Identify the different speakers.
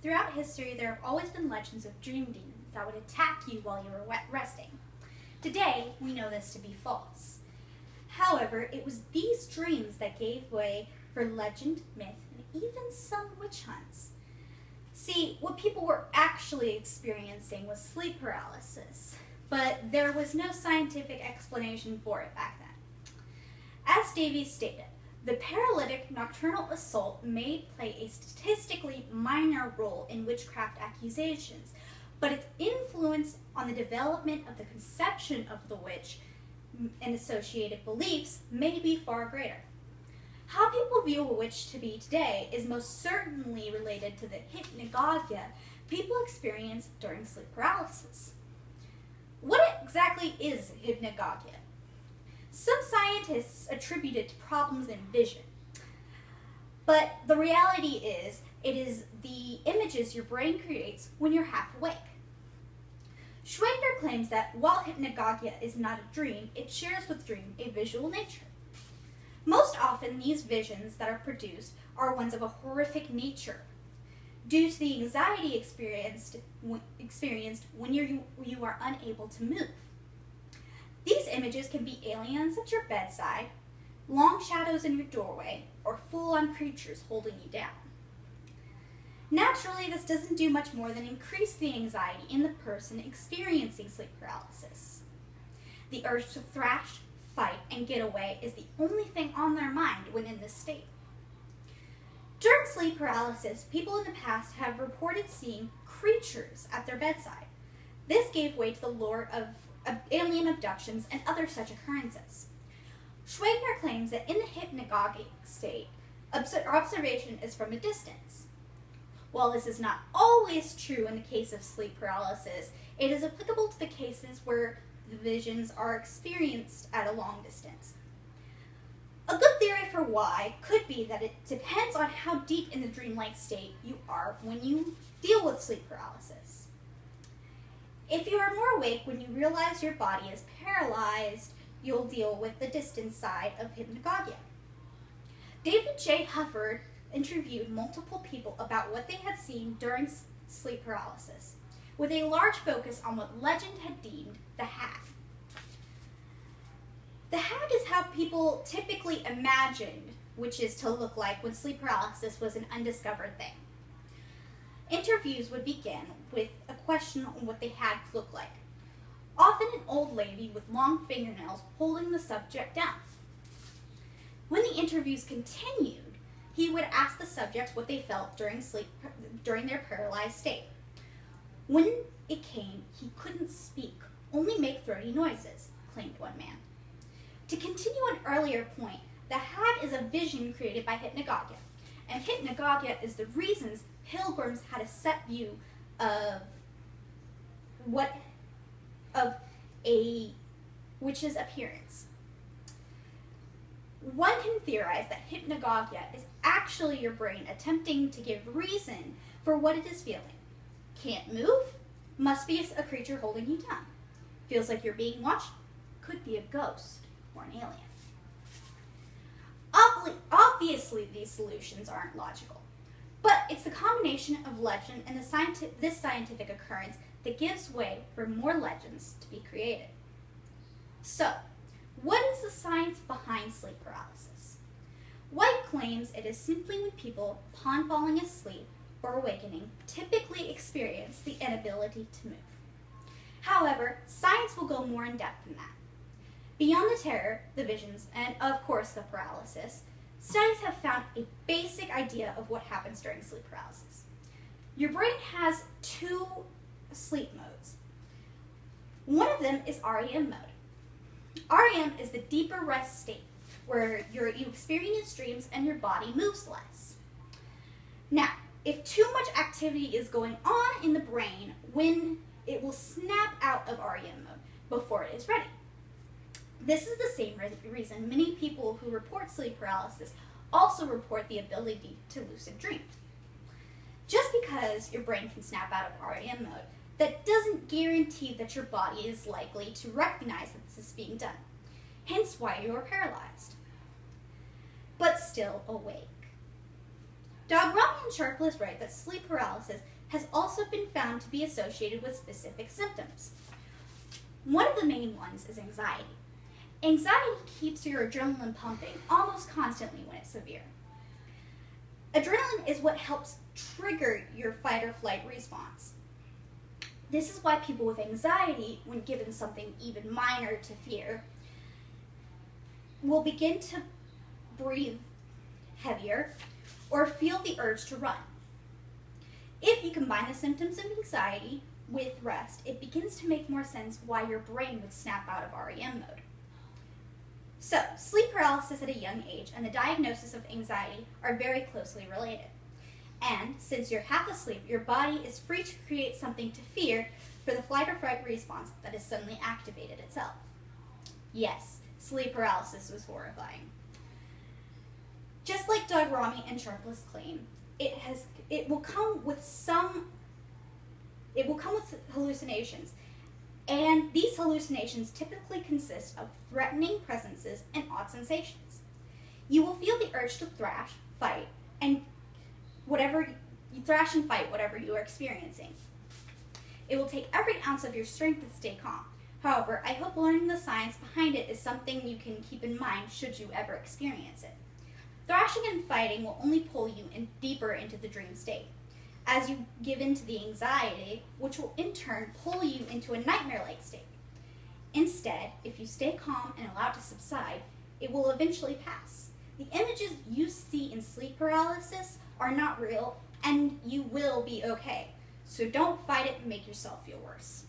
Speaker 1: Throughout history, there have always been legends of dream demons that would attack you while you were resting. Today, we know this to be false. However, it was these dreams that gave way for legend, myth, and even some witch hunts. See, what people were actually experiencing was sleep paralysis, but there was no scientific explanation for it back then. As Davies stated, the paralytic nocturnal assault may play a statistically minor role in witchcraft accusations, but its influence on the development of the conception of the witch and associated beliefs may be far greater. How people view a witch to be today is most certainly related to the hypnagogia people experience during sleep paralysis. What exactly is hypnagogia? Some scientists attribute it to problems in vision, but the reality is it is the images your brain creates when you're half awake. Schwegner claims that while hypnagogia is not a dream, it shares with dream a visual nature. Most often, these visions that are produced are ones of a horrific nature, due to the anxiety experienced when you are unable to move. These images can be aliens at your bedside, long shadows in your doorway, or full-on creatures holding you down. Naturally, this doesn't do much more than increase the anxiety in the person experiencing sleep paralysis. The urge to thrash, fight, and get away is the only thing on their mind when in this state. During sleep paralysis, people in the past have reported seeing creatures at their bedside. This gave way to the lore of alien abductions and other such occurrences. Schwegner claims that in the hypnagogic state, observation is from a distance. While this is not always true in the case of sleep paralysis, it is applicable to the cases where the visions are experienced at a long distance. A good theory for why could be that it depends on how deep in the dreamlike state you are when you deal with sleep paralysis. If you are more awake when you realize your body is paralyzed, you'll deal with the distance side of hypnagogia. David J. Hufford interviewed multiple people about what they had seen during sleep paralysis, with a large focus on what legend had deemed the hag. The hag is how people typically imagined witches to look like when sleep paralysis was an undiscovered thing. Interviews would begin with a question on what the hag looked like, often an old lady with long fingernails holding the subject down. When the interviews continued, he would ask the subjects what they felt during their paralyzed state. When it came, he couldn't speak, only make throaty noises, claimed one man. To continue an earlier point, the hag is a vision created by hypnagogia, and hypnagogia is the reasons pilgrims had a set view of a witch's appearance. One can theorize that hypnagogia is actually your brain attempting to give reason for what it is feeling. Can't move? Must be a creature holding you down. Feels like you're being watched? Could be a ghost or an alien. Obviously, these solutions aren't logical, but it's the combination of legend and this scientific occurrence that gives way for more legends to be created. So, what is the science behind sleep paralysis? White claims it is simply when people, upon falling asleep or awakening, typically experience the inability to move. However, science will go more in depth than that. Beyond the terror, the visions, and of course the paralysis, studies have found a basic idea of what happens during sleep paralysis. Your brain has two sleep modes. One of them is REM mode. REM is the deeper rest state, where you experience dreams and your body moves less. Now, if too much activity is going on in the brain, when it will snap out of REM mode before it is ready. This is the same reason many people who report sleep paralysis also report the ability to lucid dream. Just because your brain can snap out of REM mode, that doesn't guarantee that your body is likely to recognize that this is being done, hence why you are paralyzed, but still awake. Dogrami and Sharpless write that sleep paralysis has also been found to be associated with specific symptoms. One of the main ones is anxiety. Anxiety keeps your adrenaline pumping almost constantly when it's severe. Adrenaline is what helps trigger your fight or flight response. This is why people with anxiety, when given something even minor to fear, will begin to breathe heavier or feel the urge to run. If you combine the symptoms of anxiety with rest, it begins to make more sense why your brain would snap out of REM mode. So, sleep paralysis at a young age and the diagnosis of anxiety are very closely related. And since you're half asleep, your body is free to create something to fear for the flight or fright response that has suddenly activated itself. Yes, sleep paralysis was horrifying. Just like Dogrami and Sharpless claim, it will come with hallucinations, and these hallucinations typically consist of threatening presences and odd sensations. You will feel the urge to thrash, fight, and whatever you are experiencing. It will take every ounce of your strength to stay calm. However, I hope learning the science behind it is something you can keep in mind should you ever experience it. Thrashing and fighting will only pull you deeper into the dream state, as you give in to the anxiety, which will in turn pull you into a nightmare-like state. Instead, if you stay calm and allow it to subside, it will eventually pass. The images you see in sleep paralysis are not real, and you will be okay. So don't fight it and make yourself feel worse.